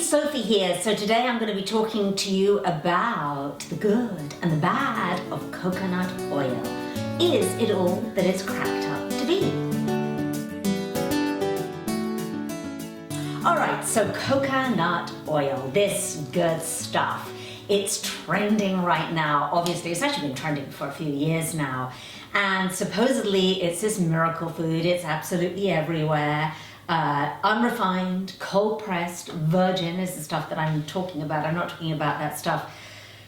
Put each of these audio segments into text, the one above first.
Sophie here. So today I'm going to be talking to you about the good and the bad of coconut oil. Is it all that it's cracked up to be? Alright, so coconut oil, this good stuff. It's trending right now. Obviously, it's actually been trending for a few years now. And supposedly it's this miracle food. It's absolutely everywhere. Unrefined, cold-pressed, virgin is the stuff that I'm talking about. I'm not talking about that stuff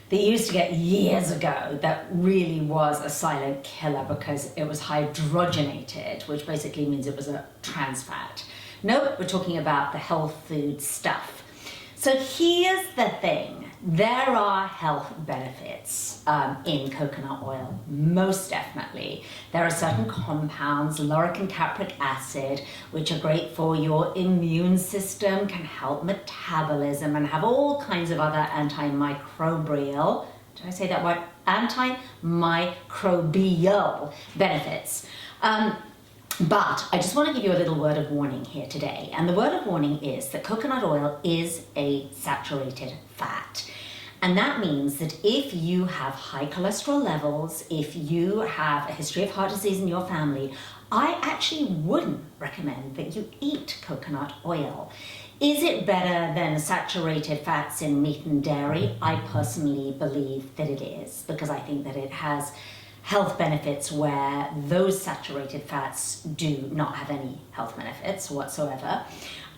that you used to get years ago that really was a silent killer because it was hydrogenated, which basically means it was a trans fat. No, we're talking about the health food stuff. So here's the thing. There are health benefits in coconut oil, most definitely. There are certain compounds, lauric and capric acid, which are great for your immune system, can help metabolism, and have all kinds of other antimicrobial, did I say that word? Antimicrobial benefits. But I just want to give you a little word of warning here today. And the word of warning is that coconut oil is a saturated fat. And that means that if you have high cholesterol levels, if you have a history of heart disease in your family, I actually wouldn't recommend that you eat coconut oil. Is it better than saturated fats in meat and dairy? I personally believe that it is, because I think that it has health benefits where those saturated fats do not have any health benefits whatsoever.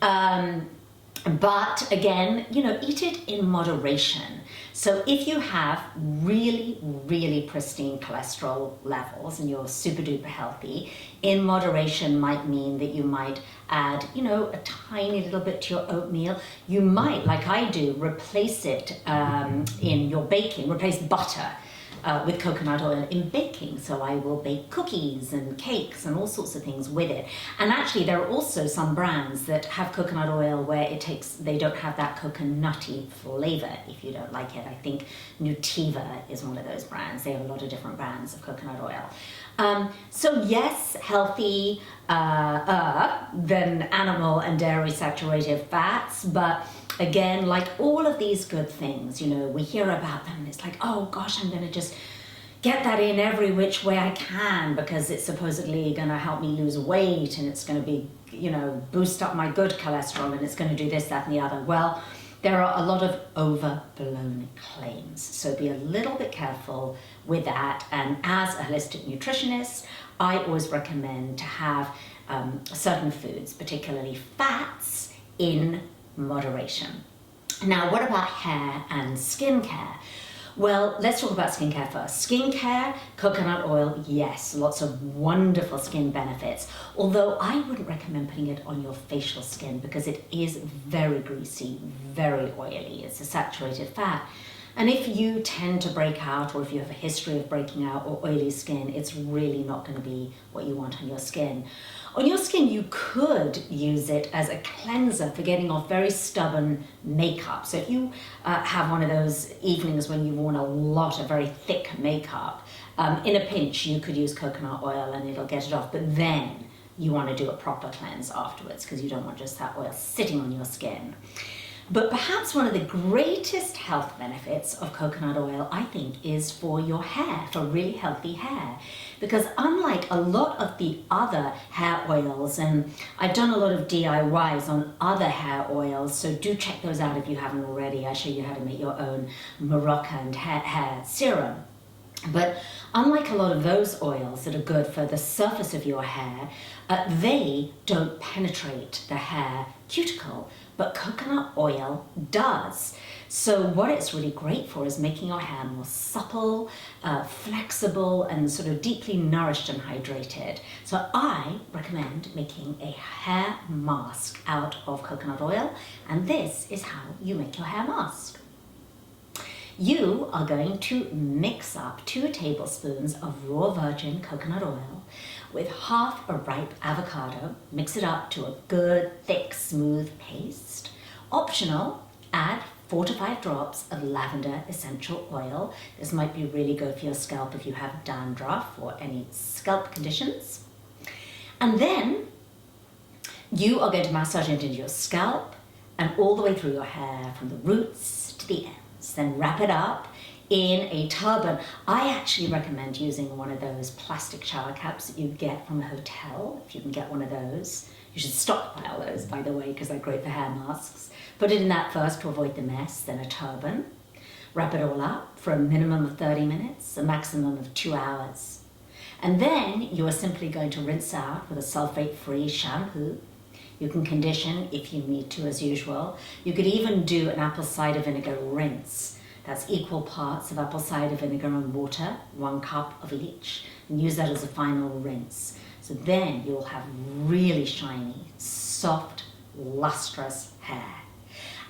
But again, eat it in moderation. So if you have really, really pristine cholesterol levels and you're super duper healthy, in moderation might mean that you might add, a tiny little bit to your oatmeal. You might, like I do, replace it in your baking, replace butter with coconut oil in baking. So I will bake cookies and cakes and all sorts of things with it. And actually there are also some brands that have coconut oil where they don't have that coconutty flavor if you don't like it. I think Nutiva is one of those brands. They have a lot of different brands of coconut oil. So yes, healthy than animal and dairy saturated fats, but again, like all of these good things, we hear about them and it's like, oh gosh, I'm going to just get that in every which way I can because it's supposedly going to help me lose weight and it's going to be, boost up my good cholesterol and it's going to do this, that and the other. Well, there are a lot of overblown claims, so be a little bit careful with that. And as a holistic nutritionist, I always recommend to have certain foods, particularly fats, in moderation. Now, what about hair and skincare? Well, let's talk about skincare first. Skincare, coconut oil, yes, lots of wonderful skin benefits. Although I wouldn't recommend putting it on your facial skin because it is very greasy, very oily. It's a saturated fat. And if you tend to break out or if you have a history of breaking out or oily skin, it's really not going to be what you want on your skin. On your skin, you could use it as a cleanser for getting off very stubborn makeup. So if you have one of those evenings when you've worn a lot of very thick makeup, in a pinch you could use coconut oil and it'll get it off, but then you want to do a proper cleanse afterwards because you don't want just that oil sitting on your skin. But perhaps one of the greatest health benefits of coconut oil, I think, is for your hair, for really healthy hair. Because unlike a lot of the other hair oils, and I've done a lot of DIYs on other hair oils, so do check those out if you haven't already. I show you how to make your own Moroccan hair serum. But unlike a lot of those oils that are good for the surface of your hair, they don't penetrate the hair cuticle, but coconut oil does. So what it's really great for is making your hair more supple, flexible, and sort of deeply nourished and hydrated. So I recommend making a hair mask out of coconut oil, and this is how you make your hair mask. You are going to mix up 2 tablespoons of raw virgin coconut oil with half a ripe avocado. Mix it up to a good, thick, smooth paste. Optional, add 4 to 5 drops of lavender essential oil. This might be really good for your scalp if you have dandruff or any scalp conditions. And then you are going to massage it into your scalp and all the way through your hair from the roots to the ends. Then wrap it up in a turban. I actually recommend using one of those plastic shower caps that you get from a hotel, if you can get one of those. You should stockpile those, by the way, because they're great for hair masks. Put it in that first to avoid the mess, then a turban. Wrap it all up for a minimum of 30 minutes, a maximum of 2 hours. And then you are simply going to rinse out with a sulfate-free shampoo. You can condition if you need to, as usual. You could even do an apple cider vinegar rinse. That's equal parts of apple cider vinegar and water, 1 cup of each, and use that as a final rinse. So then you'll have really shiny, soft, lustrous hair.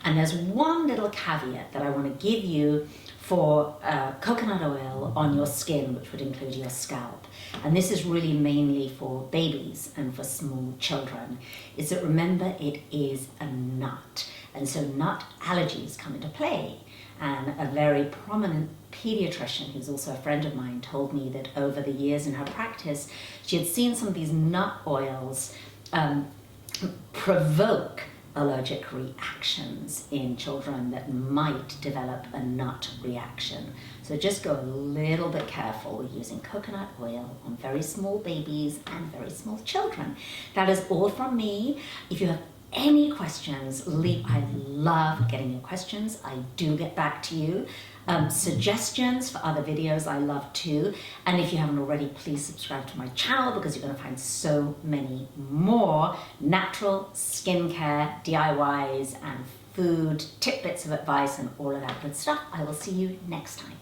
And there's one little caveat that I want to give you for coconut oil on your skin, which would include your scalp. And this is really mainly for babies and for small children, is that remember it is a nut. And so nut allergies come into play. And a very prominent pediatrician, who's also a friend of mine, told me that over the years in her practice, she had seen some of these nut oils provoke allergic reactions in children that might develop a nut reaction. So just go a little bit careful using coconut oil on very small babies and very small children. That is all from me. If you have any questions, I love getting your questions. I do get back to you. Suggestions for other videos, I love too. And if you haven't already, please subscribe to my channel because you're going to find so many more natural skincare, DIYs, and food, tidbits of advice, and all of that good stuff. I will see you next time.